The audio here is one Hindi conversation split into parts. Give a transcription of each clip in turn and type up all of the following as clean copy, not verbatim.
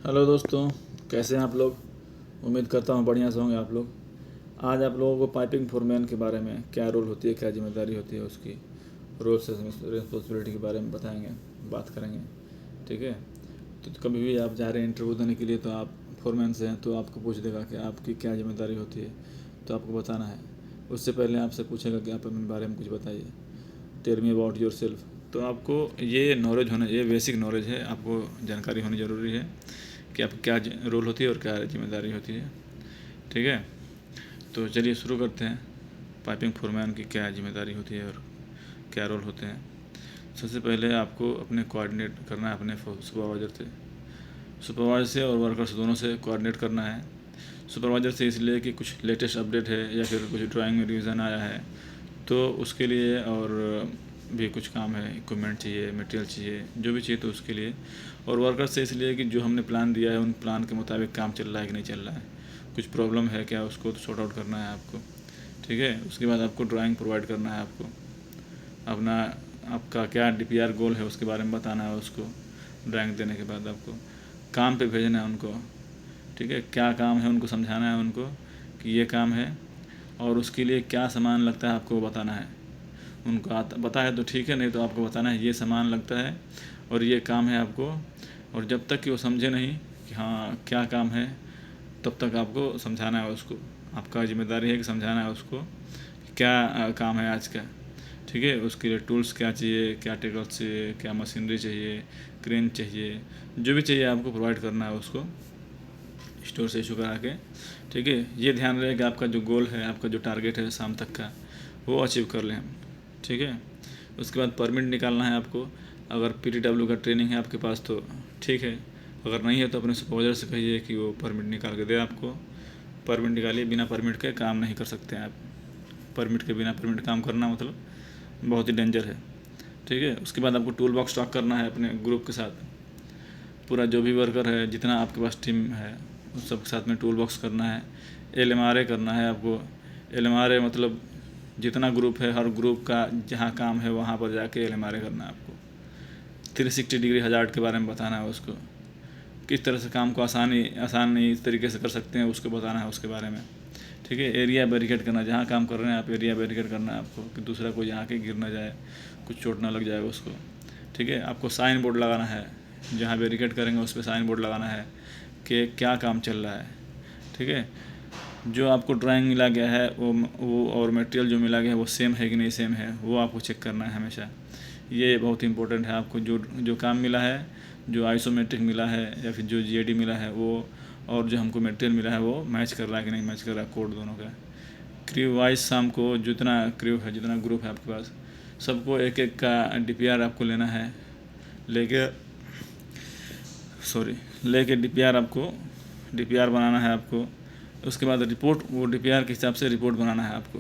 हेलो दोस्तों, कैसे हैं आप लोग। उम्मीद करता हूँ बढ़िया से होंगे आप लोग। आज आप लोगों को पाइपिंग फोरमैन के बारे में क्या रोल होती है, क्या जिम्मेदारी होती है, उसकी रोल्स रिस्पॉन्सिबिलिटी के बारे में बताएंगे, बात करेंगे। ठीक है। तो कभी भी आप जा रहे हैं इंटरव्यू देने के लिए, तो आप फोरमैन से हैं तो आपको पूछ देगा कि आपकी क्या जिम्मेदारी होती है, तो आपको बताना है। उससे पहले आपसे पूछेगा कि आप अपने बारे में कुछ बताइए, tell me about yourself. तो आपको ये नॉलेज होना, ये बेसिक नॉलेज है, आपको जानकारी होनी ज़रूरी है कि आपकी क्या रोल होती है और क्या जिम्मेदारी होती है। ठीक है। तो चलिए शुरू करते हैं। पाइपिंग फोरमैन की क्या जिम्मेदारी होती है और क्या रोल होते हैं। सबसे पहले आपको अपने कोऑर्डिनेट करना है अपने सुपरवाइज़र से। सुपरवाइज़र से और वर्कर से दोनों से कोऑर्डिनेट करना है। सुपरवाइज़र से इसलिए कि कुछ लेटेस्ट अपडेट है या फिर कुछ ड्राइंग में रिवीजन आया है तो उसके लिए, और भी कुछ काम है, इक्विपमेंट चाहिए, मटेरियल चाहिए, जो भी चाहिए तो उसके लिए। और वर्कर से इसलिए कि जो हमने प्लान दिया है उन प्लान के मुताबिक काम चल रहा है कि नहीं चल रहा है, कुछ प्रॉब्लम है क्या, उसको तो सॉर्ट आउट करना है आपको। ठीक है। उसके बाद आपको ड्राइंग प्रोवाइड करना है, आपको अपना आपका क्या डीपीआर गोल है उसके बारे में बताना है उसको। ड्राइंग देने के बाद आपको काम पे भेजना है उनको। ठीक है। क्या काम है उनको समझाना है उनको कि ये काम है और उसके लिए क्या सामान लगता है आपको बताना है। उनको आता पता है तो ठीक है, नहीं तो आपको बताना है ये सामान लगता है और ये काम है आपको। और जब तक कि वो समझे नहीं कि हाँ क्या काम है, तब तक आपको समझाना है उसको। आपका जिम्मेदारी है कि समझाना है उसको कि क्या काम है आज का। ठीक है। उसके लिए टूल्स क्या चाहिए, क्या टेकल्स चाहिए, क्या मशीनरी चाहिए, क्रेन चाहिए, जो भी चाहिए आपको प्रोवाइड करना है उसको स्टोर से इशू करा के। ठीक है। ये ध्यान रहे कि आपका जो गोल है, आपका जो टारगेट है शाम तक का, वो अचीव कर लें हम। ठीक है। उसके बाद परमिट निकालना है आपको। अगर पीटीडब्ल्यू का ट्रेनिंग है आपके पास तो ठीक है, अगर नहीं है तो अपने सुपरवाइजर से कहिए कि वो परमिट निकाल के दे आपको। परमिट निकालिए, बिना परमिट के काम नहीं कर सकते हैं आप। परमिट के बिना परमिट काम करना मतलब बहुत ही डेंजर है। ठीक है। उसके बाद आपको टूल बॉक्स स्टॉक करना है अपने ग्रुप के साथ। पूरा जो भी वर्कर है, जितना आपके पास टीम है, उस सब के साथ में टूल बॉक्स करना है। एलएमआरए करना है आपको। एलएमआरए मतलब जितना ग्रुप है, हर ग्रुप का जहाँ काम है वहाँ पर जाके एलएमआरए करना है आपको। 360 डिग्री हजार्ड के बारे में बताना है उसको, किस तरह से काम को आसान इस तरीके से कर सकते हैं उसको बताना है उसके बारे में। ठीक है। एरिया बैरिकेड करना, जहाँ काम कर रहे हैं आप एरिया बैरिकेड करना है आपको कि दूसरा कोई यहाँ के गिर ना जाए, कुछ चोट ना लग जाए उसको। ठीक है। आपको साइन बोर्ड लगाना है, जहाँ बैरिकेड करेंगे उस पर साइन बोर्ड लगाना है कि क्या काम चल रहा है। ठीक है। जो आपको ड्राइंग मिला गया है वो और मटेरियल जो मिला गया है वो सेम है कि नहीं सेम है, वो आपको चेक करना है हमेशा। ये बहुत ही इंपॉर्टेंट है। आपको जो जो काम मिला है, जो आइसोमेट्रिक मिला है या फिर जो जीएडी मिला है वो, और जो हमको मटेरियल मिला है वो मैच कर रहा है कि नहीं मैच कर रहा है, कोड दोनों का। क्रू वाइज शाम को जितना क्रू है, जितना ग्रुप है आपके पास, सबको एक एक का डीपीआर आपको लेना है। लेके लेके डीपीआर बनाना है आपको। उसके बाद रिपोर्ट, वो डीपीआर के हिसाब से रिपोर्ट बनाना है आपको।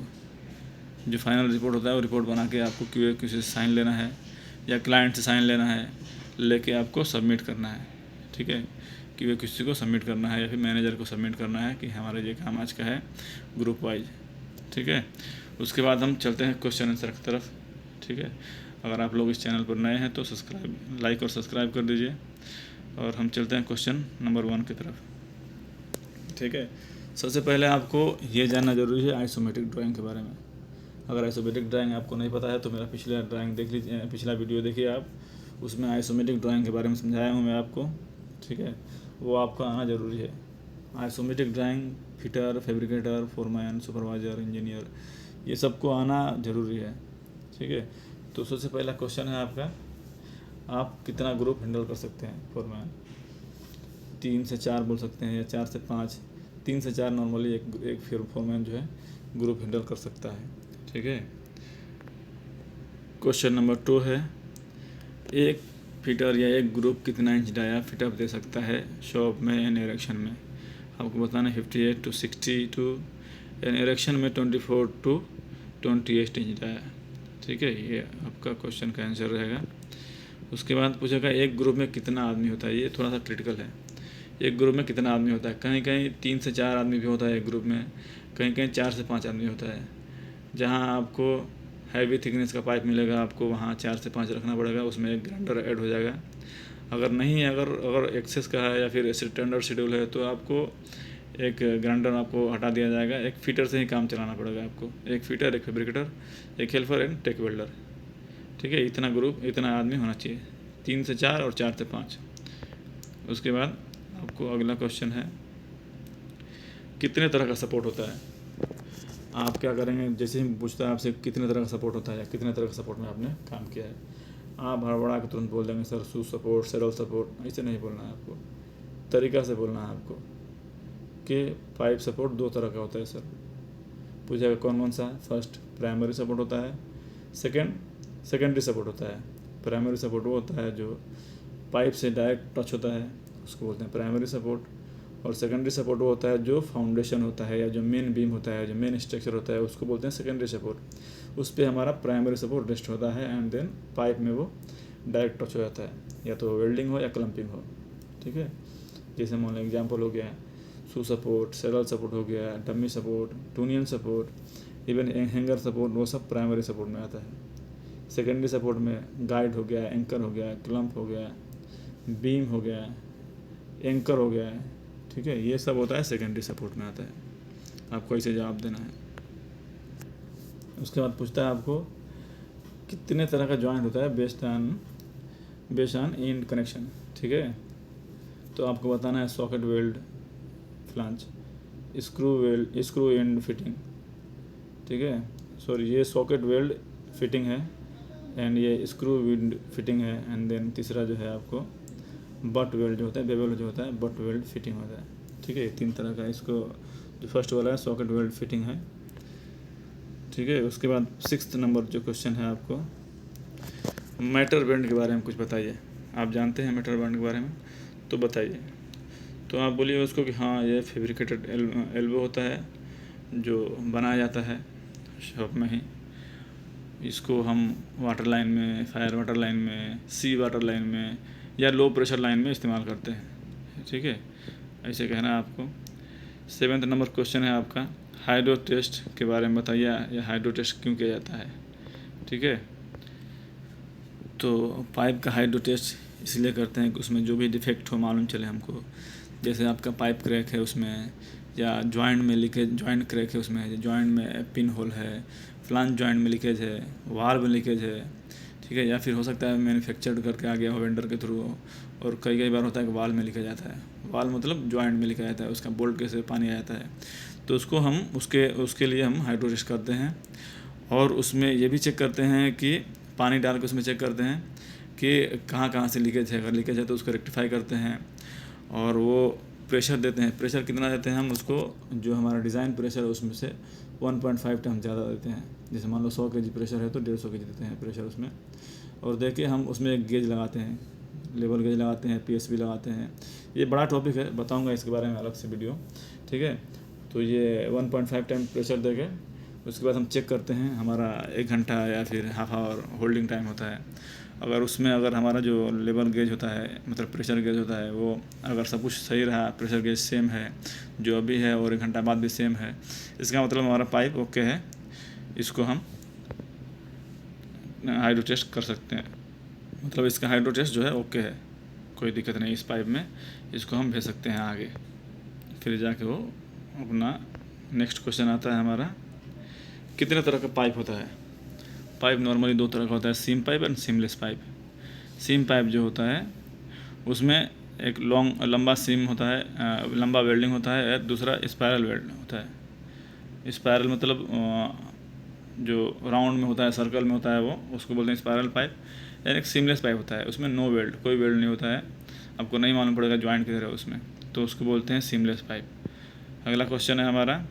जो फाइनल रिपोर्ट होता है वो रिपोर्ट बना के आपको क्यूए किसी से साइन लेना है या क्लाइंट से साइन लेना है, लेके आपको सबमिट करना है। ठीक है। क्यूए किसी को सबमिट करना है या फिर मैनेजर को सबमिट करना है कि हमारा ये काम आज का है ग्रुप वाइज। ठीक है। उसके बाद हम चलते हैं क्वेश्चन आंसर की तरफ। ठीक है। अगर आप लोग इस चैनल पर नए हैं तो लाइक और सब्सक्राइब कर दीजिए। और हम चलते हैं क्वेश्चन नंबर 1 की तरफ। ठीक है। सबसे पहले आपको ये जानना ज़रूरी है आइसोमेट्रिक ड्राइंग के बारे में। अगर आइसोमेट्रिक ड्राइंग आपको नहीं पता है तो मेरा पिछला ड्राइंग देख लीजिए, पिछला वीडियो देखिए आप, उसमें आइसोमेट्रिक ड्राइंग के बारे में समझाया हूँ मैं आपको। ठीक है। वो आपको आना ज़रूरी है। Isometric drawing fitter, fabricator, foreman, supervisor, engineer, ये सबको आना ज़रूरी है। ठीक है। तो सबसे पहला क्वेश्चन है आपका, आप कितना ग्रुप हैंडल कर सकते हैं फोरमैन। 3 से 4 बोल सकते हैं या 4 से 5। 3 से 4 नॉर्मली एक फोरमैन जो है ग्रुप हैंडल कर सकता है। ठीक है। क्वेश्चन नंबर 2 है, एक फिटर या एक ग्रुप कितना इंच डाया फिटअप दे सकता है शॉप में एन इरेक्शन में। आपको बताना है 58 to 62, एन इरेक्शन में 24 to 28 इंच डाया। ठीक है। ये आपका क्वेश्चन का आंसर रहेगा। उसके बाद पूछेगा एक ग्रुप में कितना आदमी होता है। ये थोड़ा सा क्रिटिकल है। एक ग्रुप में कितना आदमी होता है, कहीं कहीं 3 से 4 आदमी भी होता है एक ग्रुप में, कहीं कहीं 4 से 5 आदमी होता है। जहाँ आपको हैवी थिकनेस का पाइप मिलेगा आपको वहाँ 4 से 5 रखना पड़ेगा, उसमें एक ग्राइंडर ऐड हो जाएगा। अगर नहीं, अगर एक्सेस का है या फिर स्टैंडर्ड शेड्यूल है तो आपको एक ग्राइंडर आपको हटा दिया जाएगा, एक फीटर से ही काम चलाना पड़ेगा आपको, एक फीटर, एक फैब्रिकेटर, एक हेल्पर एंड टेक वेल्डर। ठीक है, इतना ग्रुप, इतना आदमी होना चाहिए, 3 से 4 और 4 से 5। उसके बाद आपको अगला क्वेश्चन है, कितने तरह का सपोर्ट होता है। आप क्या करेंगे, जैसे ही पूछता है आपसे कितने तरह का सपोर्ट होता है या कितने तरह का सपोर्ट में आपने काम किया है, आप हड़बड़ा के तुरंत बोल देंगे सर शू सपोर्ट, सैडल सपोर्ट। ऐसे नहीं बोलना है आपको, तरीका से बोलना है आपको कि पाइप सपोर्ट 2 तरह का होता है सर। पूछेगा कौन कौन सा है। फर्स्ट प्राइमरी सपोर्ट होता है, सेकेंडरी सपोर्ट होता है। प्राइमरी सपोर्ट वो होता है जो पाइप से डायरेक्ट टच होता है, उसको बोलते हैं प्राइमरी सपोर्ट। और सेकेंडरी सपोर्ट वो होता है जो फाउंडेशन होता है या जो मेन बीम होता है, जो मेन स्ट्रक्चर होता है, उसको बोलते हैं सेकेंडरी सपोर्ट। उस पर हमारा प्राइमरी सपोर्ट रेस्ट होता है एंड देन पाइप में वो डायरेक्ट टच हो जाता है, या तो वेल्डिंग हो या क्लम्पिंग हो। ठीक है, जैसे मान लो एग्जाम्पल हो गया शू सपोर्ट, सैडल सपोर्ट हो गया, dummy support, trunnion support, even hanger support, वो सब प्राइमरी सपोर्ट में आता है। सेकेंडरी सपोर्ट में गाइड हो गया, एंकर हो गया, क्लम्प हो गया, बीम हो गया, एंकर हो गया। ठीक है, ये सब होता है सेकेंडरी सपोर्ट में आता है। आपको ऐसे जवाब देना है। उसके बाद पूछता है आपको कितने तरह का जॉइंट होता है बेस्ड ऑन एंड कनेक्शन। ठीक है, तो आपको बताना है socket weld, flange, screw and fitting. ठीक है, सॉरी ये सॉकेट वेल्ड फिटिंग है एंड ये स्क्रू विंड फिटिंग है एंड देन तीसरा जो है आपको बट वेल्ड जो होता है, बेवल जो होता है, बट वेल्ड फिटिंग होता है। ठीक है, 3 तरह का इसको, जो फर्स्ट वाला है सॉकेट वेल्ड फिटिंग है। ठीक है, उसके बाद 6th नंबर जो क्वेश्चन है आपको मेटल बैंड के बारे में कुछ बताइए। आप जानते हैं मेटल बैंड के बारे में, तो बताइए। तो आप बोलिए उसको कि हाँ ये फैब्रिकेटेड एल्बो होता है जो बनाया जाता है शॉप में ही। इसको हम वाटर लाइन में, फायर वाटर लाइन में, सी वाटर लाइन में या लो प्रेशर लाइन में इस्तेमाल करते हैं। ठीक है, ऐसे कहना है आपको। 7th नंबर क्वेश्चन है आपका हाइड्रो टेस्ट के बारे में बताइए, या हाइड्रो टेस्ट क्यों किया जाता है। ठीक है, तो पाइप का हाइड्रो टेस्ट इसलिए करते हैं कि उसमें जो भी डिफेक्ट हो मालूम चले हमको। जैसे आपका पाइप क्रैक है उसमें, या जॉइंट में लीकेज, जॉइंट क्रैक है उसमें, जॉइंट में पिन होल है, फ्लांज जॉइंट में लीकेज है, वाल्व में लीकेज है। ठीक है, या फिर हो सकता है मैन्युफैक्चर्ड करके आ गया हो वेंडर के थ्रू, और कई बार होता है कि वाल में लीकेज आता है। वाल मतलब जॉइंट में लीकेज आता है, उसका बोल्ट कैसे पानी आ जाता है। तो उसको हम उसके लिए हम हाइड्रो टेस्ट करते हैं। और उसमें ये भी चेक करते हैं कि पानी डाल के उसमें चेक करते हैं कि कहाँ से लीकेज है। अगर लीकेज है तो उसको रेक्टिफाई करते हैं, और वो प्रेशर देते हैं। प्रेशर कितना देते हैं हम उसको, जो हमारा डिज़ाइन प्रेशर है उसमें से 1.5 टन ज़्यादा देते हैं। जैसे मान लो 100 kg प्रेशर है तो 150 kg देते हैं प्रेशर उसमें। और देखिए हम उसमें एक गेज लगाते हैं, लेवल गेज लगाते हैं, PSB लगाते हैं। ये बड़ा टॉपिक है, बताऊंगा इसके बारे में अलग से वीडियो। ठीक है, तो ये 1.5 टन प्रेशर देके उसके बाद हम चेक करते हैं। हमारा 1 घंटा या फिर हाफ आवर होल्डिंग टाइम होता है। अगर हमारा जो लेवल गेज होता है, मतलब प्रेशर गेज होता है, वो अगर सब कुछ सही रहा, प्रेशर गेज सेम है जो अभी है और 1 घंटा बाद भी सेम है, इसका मतलब हमारा पाइप ओके है। इसको हम हाइड्रो टेस्ट कर सकते हैं, मतलब इसका हाइड्रो टेस्ट जो है ओके है, कोई दिक्कत नहीं इस पाइप में। इसको हम भेज सकते हैं आगे, फिर जाके वो अपना नेक्स्ट क्वेश्चन आता है हमारा, कितने तरह का पाइप होता है। पाइप नॉर्मली 2 तरह का होता है, seam pipe and seamless pipe. Seam pipe जो होता है उसमें एक लंबा सीम होता है, लंबा वेल्डिंग होता है, दूसरा स्पायरल वेल्ड होता है। स्पायरल मतलब जो राउंड में होता है, सर्कल में होता है, वो उसको बोलते हैं स्पायरल पाइप। यानी एक सीमलेस पाइप होता है, उसमें नो वेल्ड, कोई वेल्ड नहीं होता है, आपको नहीं मालूम पड़ेगा जॉइंट किधर है उसमें, तो उसको बोलते हैं सीमलेस पाइप। अगला क्वेश्चन है हमारा,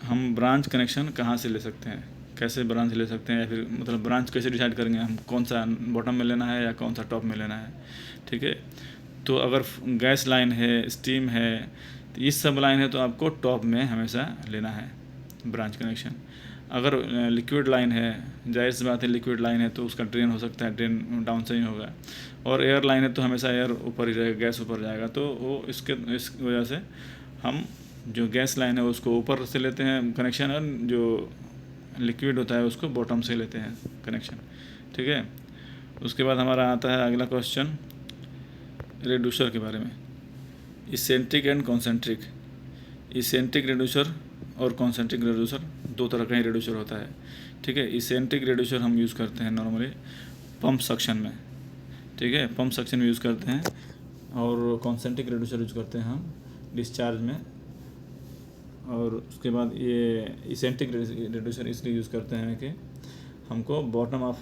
हम ब्रांच कनेक्शन कहाँ से ले सकते हैं, कैसे ब्रांच ले सकते हैं, या फिर मतलब ब्रांच कैसे डिसाइड करेंगे हम, कौन सा बॉटम में लेना है या कौन सा टॉप में लेना है। ठीक है, तो अगर गैस लाइन है, स्टीम है, तो इस सब लाइन है तो आपको टॉप में हमेशा लेना है ब्रांच कनेक्शन। अगर लिक्विड लाइन है, जाहिर सी बात है लिक्विड लाइन है तो उसका ड्रेन हो सकता है, ड्रेन डाउन से ही होगा। और एयर लाइन है तो हमेशा एयर ऊपर ही रहेगा, गैस ऊपर जाएगा। तो वो इस वजह से हम जो गैस लाइन है उसको ऊपर से लेते हैं कनेक्शन, और जो लिक्विड होता है उसको बॉटम से लेते हैं कनेक्शन। ठीक है, उसके बाद हमारा आता है अगला क्वेश्चन रेड्यूसर के बारे में। Eccentric and concentric. Eccentric reducer और कॉन्सेंट्रिक रेड्यूसर दो तरह का ही रेड्यूसर होता है, ठीक है। इसेंट्रिक रेड्यूसर हम यूज़ करते हैं नॉर्मली पंप सक्शन में, ठीक है, पंप सक्शन में यूज़ करते हैं, और कॉन्सेंट्रिक रेड्यूसर यूज़ करते हैं हम डिस्चार्ज में। और उसके बाद ये इसेंट्रिक रेड्यूसर इसलिए यूज़ करते हैं कि हमको बॉटम ऑफ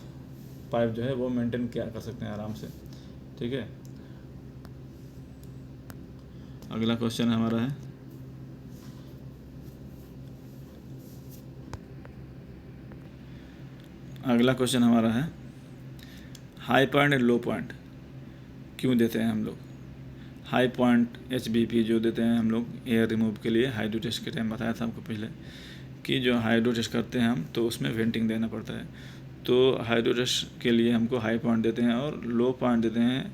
पाइप जो है वो मेंटेन क्या कर सकते हैं आराम से, ठीक है। अगला क्वेश्चन हमारा है high point and low point क्यों देते हैं हम लोग। हाई पॉइंट HBP जो देते हैं हम लोग एयर रिमूव के लिए, हाइड्रो टेस्ट के टाइम बताया था आपको पहले कि जो हाइड्रो टेस्ट करते हैं हम तो उसमें वेंटिंग देना पड़ता है, तो हाइड्रो टेस्ट के लिए हमको हाई पॉइंट देते हैं, और लो पॉइंट देते हैं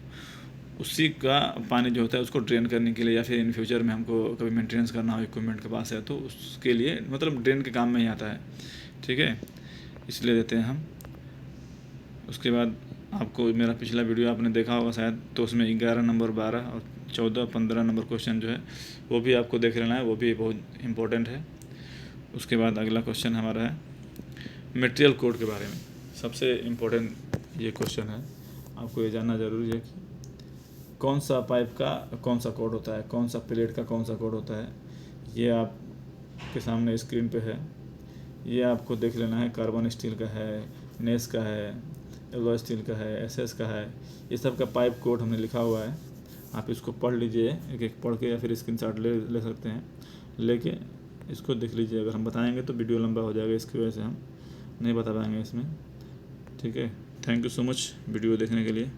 उसी का पानी जो होता है उसको ड्रेन करने के लिए, या फिर इन फ्यूचर में हमको कभी मेंटेनेंस करना हो इक्विपमेंट के पास है तो उसके लिए, मतलब ड्रेन के काम में ही आता है, ठीक है, इसलिए देते हैं हम। उसके बाद आपको मेरा पिछला वीडियो आपने देखा होगा शायद, तो उसमें 11 नंबर 12 और 14 15 नंबर क्वेश्चन जो है वो भी आपको देख लेना है, वो भी बहुत इम्पोर्टेंट है। उसके बाद अगला क्वेश्चन हमारा है मटेरियल कोड के बारे में। सबसे इम्पोर्टेंट ये क्वेश्चन है, आपको ये जानना ज़रूरी है कि कौन सा पाइप का कौन सा कोड होता है, कौन सा प्लेट का कौन सा कोड होता है। ये आपके सामने स्क्रीन पे है, ये आपको देख लेना है। कार्बन स्टील का है, नेस का है, एलॉय स्टील का है, SS का है, ये सब का पाइप कोड हमने लिखा हुआ है। आप इसको पढ़ लीजिए, एक एक पढ़ के, या फिर स्क्रीनशॉट ले सकते हैं, लेके इसको देख लीजिए। अगर हम बताएंगे तो वीडियो लंबा हो जाएगा, इसकी वजह से हम नहीं बता पाएंगे इसमें, ठीक है। Thank you so much video देखने के लिए।